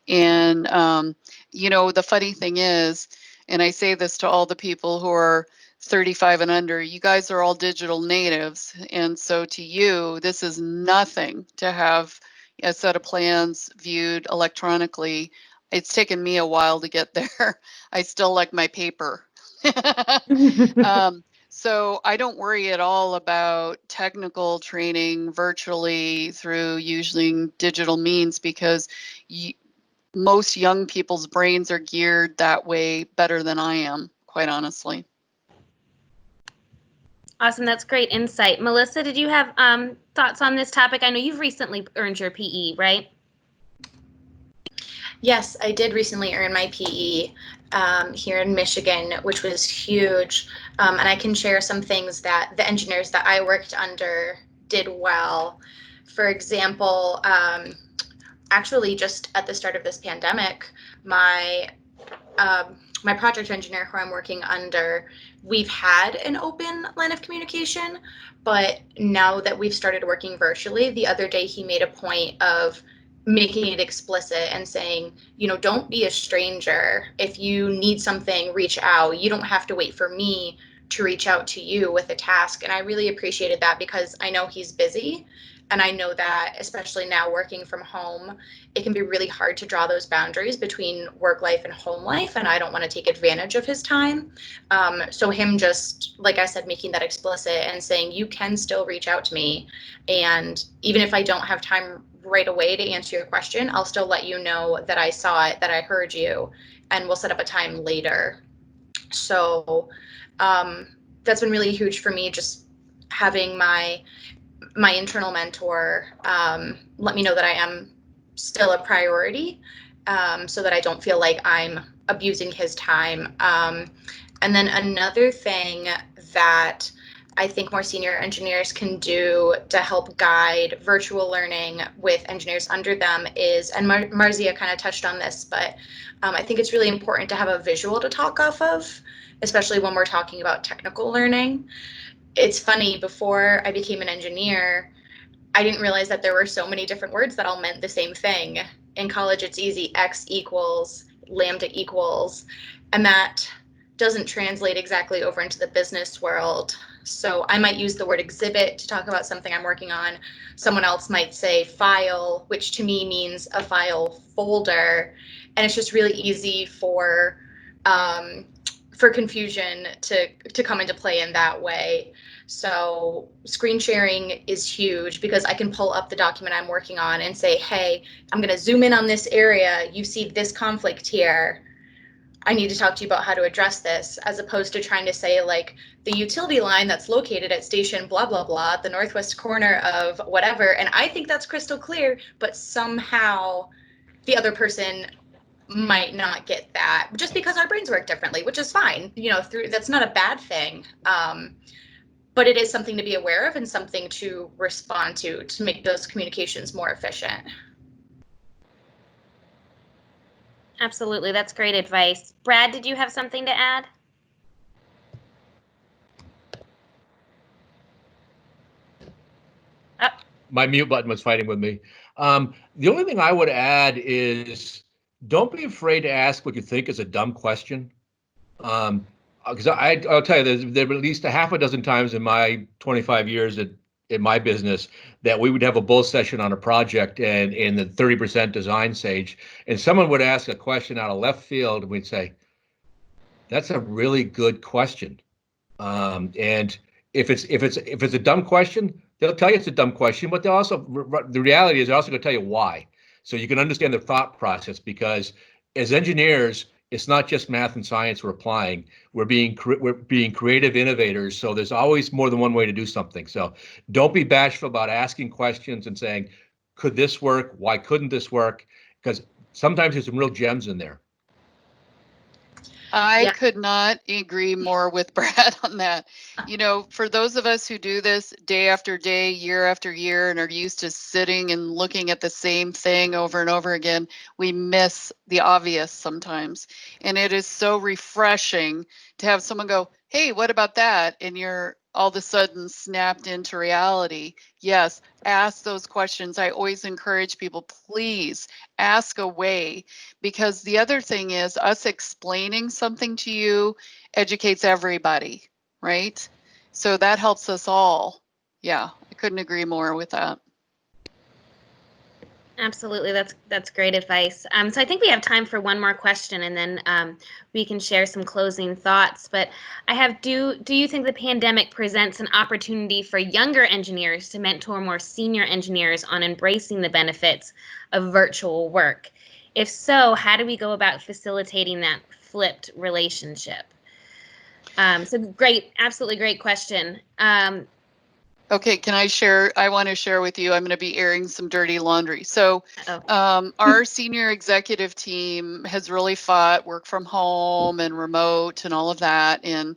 And, the funny thing is, and I say this to all the people who are 35 and under, you guys are all digital natives. And so to you, this is nothing to have a set of plans viewed electronically It's taken me a while to get there. I still like my paper. So I don't worry at all about technical training virtually through using digital means, because most young people's brains are geared that way better than I am, quite honestly. Awesome. That's great insight. Melissa, did you have thoughts on this topic? I know you've recently earned your PE, right? Yes, I did recently earn my PE here in Michigan, which was huge. And I can share some things that the engineers that I worked under did well. For example, actually just at the start of this pandemic, my my project engineer who I'm working under, we've had an open line of communication, but now that we've started working virtually, the other day he made a point of making it explicit and saying, you know, don't be a stranger. If you need something, reach out. You don't have to wait for me to reach out to you with a task. And I really appreciated that, because I know he's busy. And I know that, especially now working from home, it can be really hard to draw those boundaries between work life and home life. And I don't want to take advantage of his time. So him just, like I said, making that explicit and saying, you can still reach out to me. And even if I don't have time right away to answer your question, I'll still let you know that I saw it, that I heard you, and we'll set up a time later. So that's been really huge for me, just having my internal mentor let me know that I am still a priority, so that I don't feel like I'm abusing his time. And then another thing that I think more senior engineers can do to help guide virtual learning with engineers under them is, and Marzia kind of touched on this, but I think it's really important to have a visual to talk off of, especially when we're talking about technical learning. It's funny, before I became an engineer, I didn't realize that there were so many different words that all meant the same thing. In college, it's easy, X equals, lambda equals, and that doesn't translate exactly over into the business world. So I might use the word exhibit to talk about something I'm working on. Someone else might say file, which to me means a file folder. And it's just really easy for confusion to come into play in that way. So screen sharing is huge, because I can pull up the document I'm working on and say, hey, I'm going to zoom in on this area. You see this conflict here. I need to talk to you about how to address this, as opposed to trying to say, like, the utility line that's located at station blah, blah, blah, the northwest corner of whatever. And I think that's crystal clear, but somehow the other person might not get that, just because our brains work differently, which is fine. You know, that's not a bad thing. But it is something to be aware of and something to respond to make those communications more efficient. Absolutely. That's great advice. Brad, did you have something to add? Oh. My mute button was fighting with me. The only thing I would add is, don't be afraid to ask what you think is a dumb question. Because I'll tell you, there were at least a half a dozen times in my 25 years in my business that we would have a bull session on a project, and in the 30% design stage, and someone would ask a question out of left field, and we'd say, that's a really good question. And if it's a dumb question, they'll tell you it's a dumb question, but the reality is they're also going to tell you why, so you can understand the thought process. Because as engineers, it's not just math and science we're applying. We're being creative innovators. So there's always more than one way to do something. So don't be bashful about asking questions and saying, could this work? Why couldn't this work? Because sometimes there's some real gems in there. I could not agree more with Brad on that. You know, for those of us who do this day after day, year after year, and are used to sitting and looking at the same thing over and over again, we miss the obvious sometimes. And it is so refreshing to have someone go, hey, what about that? And you're all of a sudden snapped into reality. Yes, ask those questions. I always encourage people, please ask away, because the other thing is, us explaining something to you educates everybody, right? So that helps us all. Yeah, I couldn't agree more with that. Absolutely, that's great advice. So I think we have time for one more question, and then we can share some closing thoughts. But I have do you think the pandemic presents an opportunity for younger engineers to mentor more senior engineers on embracing the benefits of virtual work? If so, how do we go about facilitating that flipped relationship? So great, absolutely great question. Okay, can I share? I want to share with you. I'm going to be airing some dirty laundry. So, Uh-oh. our senior executive team has really fought work from home and remote and all of that. And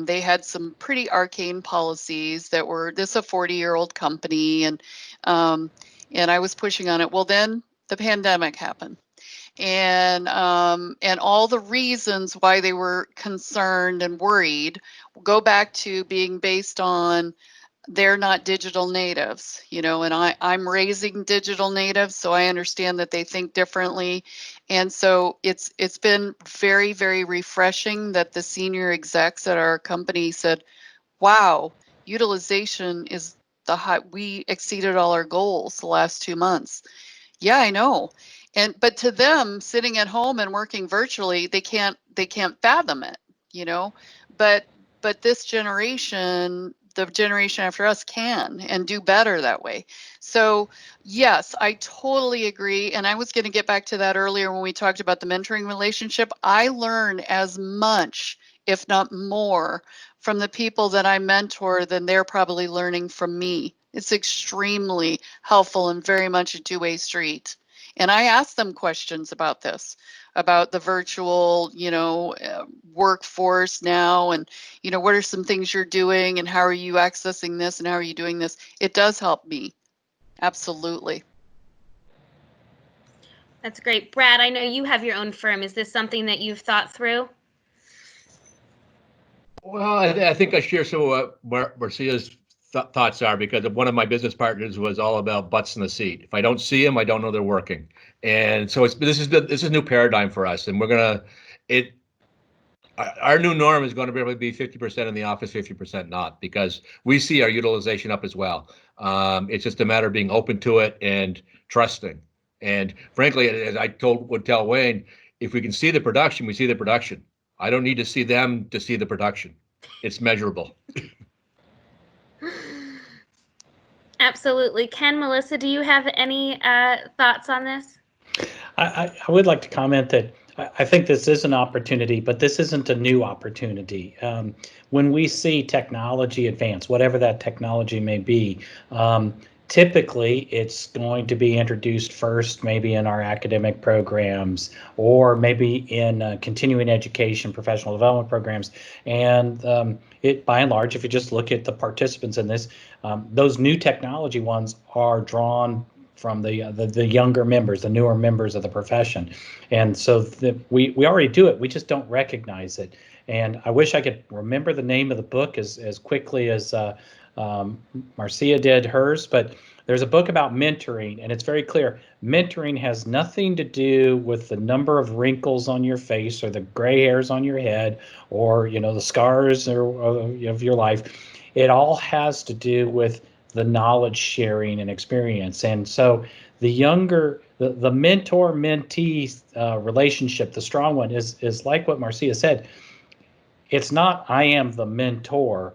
they had some pretty arcane policies that were, this is a 40-year-old company. And I was pushing on it. Well, then the pandemic happened. And all the reasons why they were concerned and worried go back to being based on they're not digital natives, you know, and I'm raising digital natives, so I understand that they think differently. And so it's been very, very refreshing that the senior execs at our company said, wow, utilization is the high, we exceeded all our goals the last 2 months. Yeah, I know. But to them, sitting at home and working virtually, they can't fathom it, you know. But this generation, the generation after us, can and do better that way. So yes, I totally agree. And I was going to get back to that earlier when we talked about the mentoring relationship. I learn as much, if not more, from the people that I mentor than they're probably learning from me. It's extremely helpful and very much a two-way street. And I ask them questions about this, about the virtual, you know, workforce now, and, you know, what are some things you're doing and how are you accessing this and how are you doing this? It does help me. Absolutely. That's great. Brad, I know you have your own firm. Is this something that you've thought through? Well, I think I share some of what Marcia's thoughts are, because one of my business partners was all about butts in the seat. If I don't see them, I don't know they're working. And so this is a new paradigm for us, and our new norm is going to be 50% in the office, 50% not, because we see our utilization up as well. It's just a matter of being open to it and trusting. And frankly, as I would tell Wayne, if we can see the production, we see the production. I don't need to see them to see the production. It's measurable. Absolutely. Ken, Melissa, do you have any thoughts on this? I would like to comment that I think this is an opportunity, but this isn't a new opportunity. When we see technology advance, whatever that technology may be, typically it's going to be introduced first, maybe in our academic programs, or maybe in continuing education, professional development programs. And it, by and large, if you just look at the participants in this, those new technology ones are drawn from the younger members, the newer members of the profession. And so we already do it, we just don't recognize it. And I wish I could remember the name of the book as quickly as Marcia did hers, but there's a book about mentoring, and it's very clear. Mentoring has nothing to do with the number of wrinkles on your face or the gray hairs on your head or, you know, the scars of your life. It all has to do with the knowledge sharing and experience. And so the mentor mentee relationship, the strong one, is like what Marcia said. It's not I am the mentor.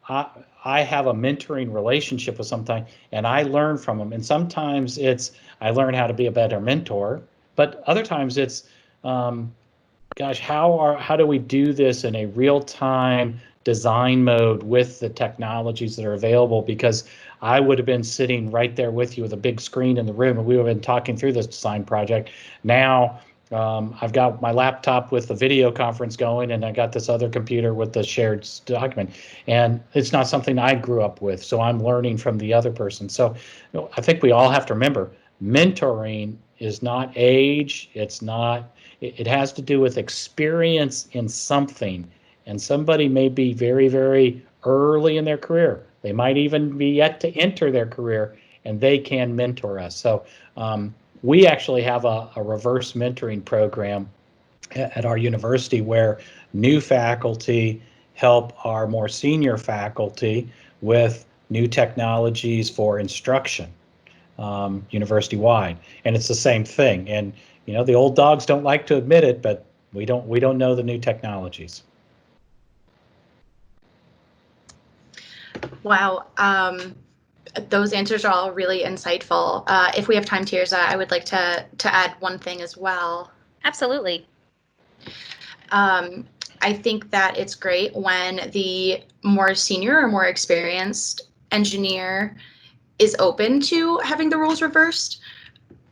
I have a mentoring relationship with something, and I learn from them. And sometimes it's I learn how to be a better mentor, but other times it's gosh, how do we do this in a real time design mode with the technologies that are available? Because I would have been sitting right there with you with a big screen in the room, and we would have been talking through this design project. Now I've got my laptop with the video conference going, and I got this other computer with the shared document, and it's not something I grew up with, so I'm learning from the other person. So I think we all have to remember, mentoring is not age, it has to do with experience in something. And somebody may be very, very early in their career. They might even be yet to enter their career, and they can mentor us. So we actually have a reverse mentoring program at our university where new faculty help our more senior faculty with new technologies for instruction. university-wide, and it's the same thing. And the old dogs don't like to admit it, but we don't know the new technologies. Wow. Those answers are all really insightful. If we have time, Tirza, I would like to add one thing as well. Absolutely. I think that it's great when the more senior or more experienced engineer is open to having the roles reversed.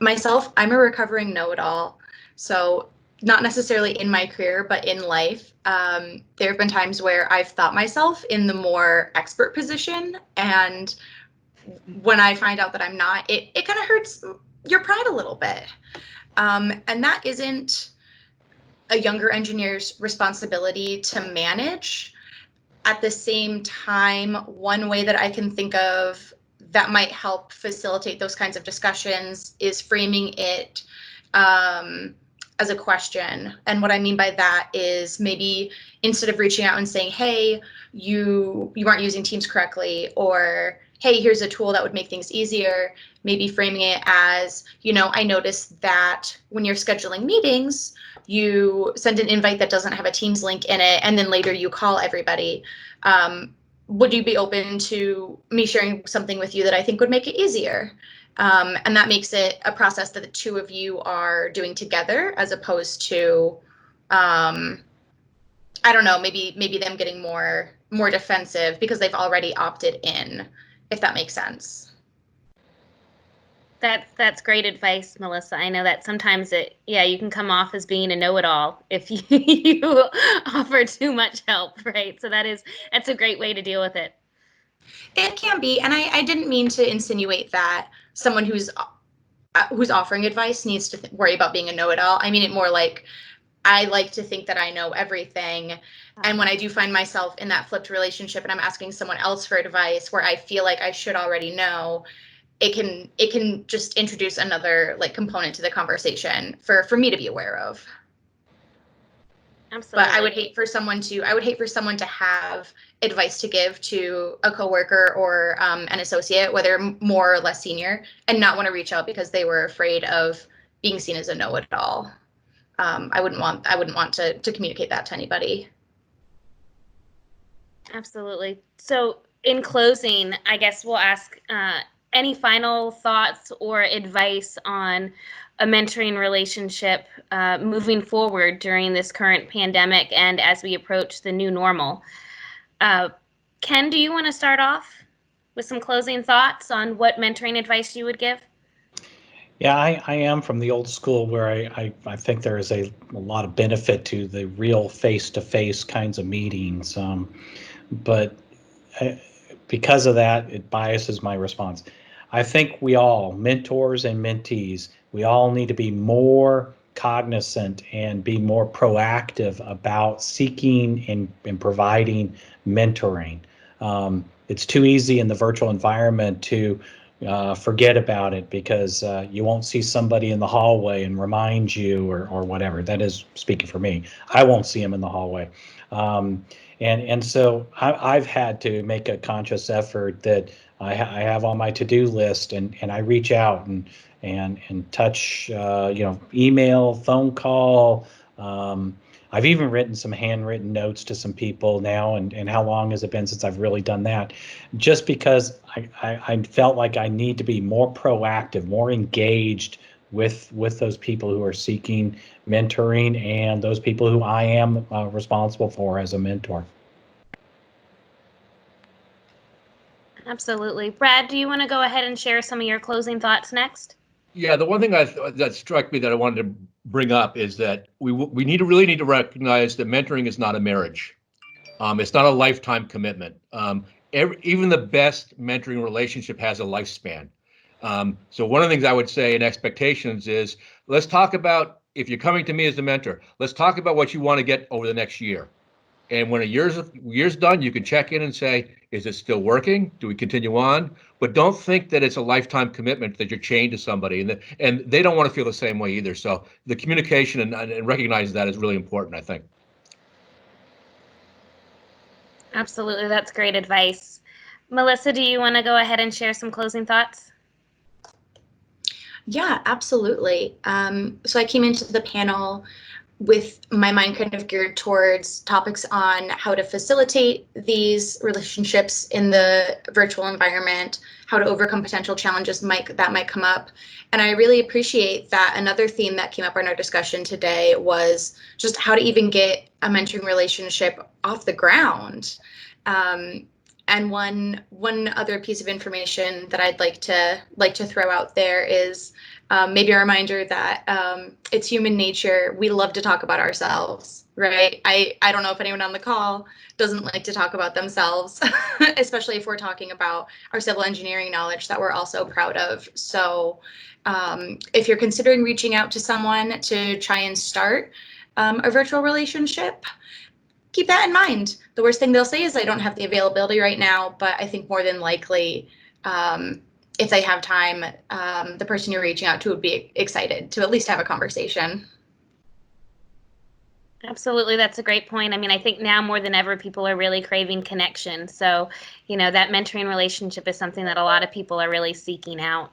Myself, I'm a recovering know-it-all, so not necessarily in my career, but in life. There have been times where I've thought myself in the more expert position, and when I find out that I'm not, it kind of hurts your pride a little bit. And that isn't a younger engineer's responsibility to manage. At the same time, one way that I can think of that might help facilitate those kinds of discussions is framing it as a question. And what I mean by that is maybe instead of reaching out and saying, hey, you aren't using Teams correctly, or hey, here's a tool that would make things easier, maybe framing it as, I noticed that when you're scheduling meetings, you send an invite that doesn't have a Teams link in it, and then later you call everybody. Would you be open to me sharing something with you that I think would make it easier? And that makes it a process that the two of you are doing together, as opposed to, I don't know, maybe them getting more defensive because they've already opted in, if that makes sense. That's great advice, Melissa. I know that sometimes you can come off as being a know-it-all if you offer too much help, right? So that's a great way to deal with it. It can be, and I didn't mean to insinuate that someone who's offering advice needs to worry about being a know-it-all. I mean it more like, I like to think that I know everything. And when I do find myself in that flipped relationship and I'm asking someone else for advice where I feel like I should already know, it can just introduce another component to the conversation for me to be aware of. Absolutely. But I would hate for someone to have advice to give to a coworker or an associate, whether more or less senior, and not want to reach out because they were afraid of being seen as a know-it-all. I wouldn't want to communicate that to anybody. Absolutely. So in closing, I guess we'll ask any final thoughts or advice on a mentoring relationship moving forward during this current pandemic and as we approach the new normal. Ken, do you want to start off with some closing thoughts on what mentoring advice you would give? Yeah, I am from the old school where I think there is a lot of benefit to the real face-to-face kinds of meetings. But because of that, it biases my response. I think we all, mentors and mentees, we all need to be more cognizant and be more proactive about seeking and providing mentoring. It's too easy in the virtual environment to forget about it because you won't see somebody in the hallway and remind you or whatever. That is speaking for me. I won't see them in the hallway. And so I've had to make a conscious effort that I have on my to-do list, and I reach out and touch, email, phone call. I've even written some handwritten notes to some people now, and how long has it been since I've really done that? Just because I felt like I need to be more proactive, more engaged with those people who are seeking mentoring and those people who I am responsible for as a mentor. Absolutely. Brad, do you want to go ahead and share some of your closing thoughts next? Yeah, the one thing that struck me that I wanted to bring up is that we really need to recognize that mentoring is not a marriage. It's not a lifetime commitment. Even the best mentoring relationship has a lifespan. So one of the things I would say in expectations is, let's talk about, if you're coming to me as the mentor, let's talk about what you want to get over the next year. And when a year's done, you can check in and say, is it still working? Do we continue on? But don't think that it's a lifetime commitment that you're chained to somebody, and they don't want to feel the same way either. So the communication and recognizing that is really important, I think. Absolutely. That's great advice. Melissa, do you want to go ahead and share some closing thoughts? Yeah, absolutely. So I came into the panel with my mind kind of geared towards topics on how to facilitate these relationships in the virtual environment, how to overcome potential challenges that might come up. And I really appreciate that another theme that came up in our discussion today was just how to even get a mentoring relationship off the ground. And one other piece of information that I'd like to throw out there is maybe a reminder that it's human nature. We love to talk about ourselves, right? I don't know if anyone on the call doesn't like to talk about themselves, especially if we're talking about our civil engineering knowledge that we're also proud of. So if you're considering reaching out to someone to try and start a virtual relationship, keep that in mind. The worst thing they'll say is I don't have the availability right now, but I think more than likely, if they have time, the person you're reaching out to would be excited to at least have a conversation. Absolutely, that's a great point. I mean, I think now more than ever, people are really craving connection. So, that mentoring relationship is something that a lot of people are really seeking out.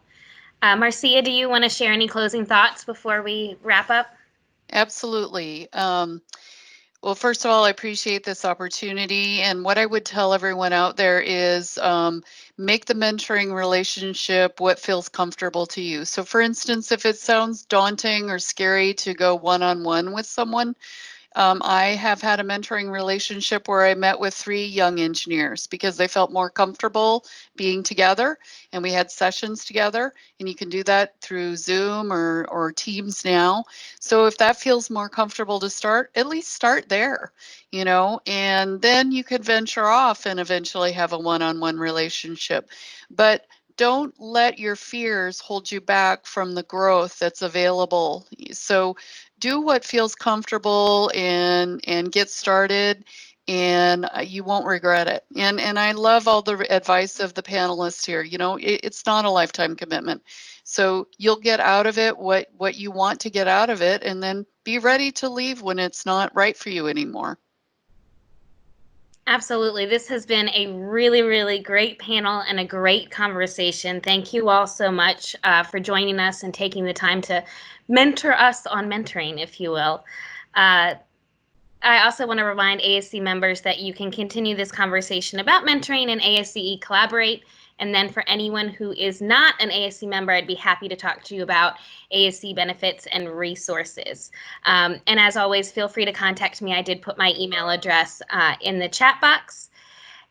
Marcia, do you want to share any closing thoughts before we wrap up? Absolutely. Well, first of all, I appreciate this opportunity. And what I would tell everyone out there is make the mentoring relationship what feels comfortable to you. So, for instance, if it sounds daunting or scary to go one-on-one with someone, I have had a mentoring relationship where I met with 3 young engineers because they felt more comfortable being together, and we had sessions together. And you can do that through Zoom or Teams now. So if that feels more comfortable to start, at least start there, and then you could venture off and eventually have a one-on-one relationship. But don't let your fears hold you back from the growth that's available. So do what feels comfortable and get started, and you won't regret it. And I love all the advice of the panelists here. It's not a lifetime commitment. So you'll get out of it what you want to get out of it, and then be ready to leave when it's not right for you anymore. Absolutely. This has been a really, really great panel and a great conversation. Thank you all so much for joining us and taking the time to mentor us on mentoring, if you will. I also want to remind ASC members that you can continue this conversation about mentoring and ASCE Collaborate. And then for anyone who is not an ASC member, I'd be happy to talk to you about ASC benefits and resources. And as always, feel free to contact me. I did put my email address in the chat box.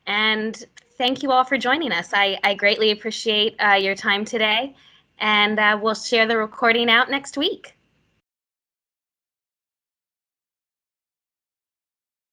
And thank you all for joining us. I greatly appreciate your time today. And we'll share the recording out next week.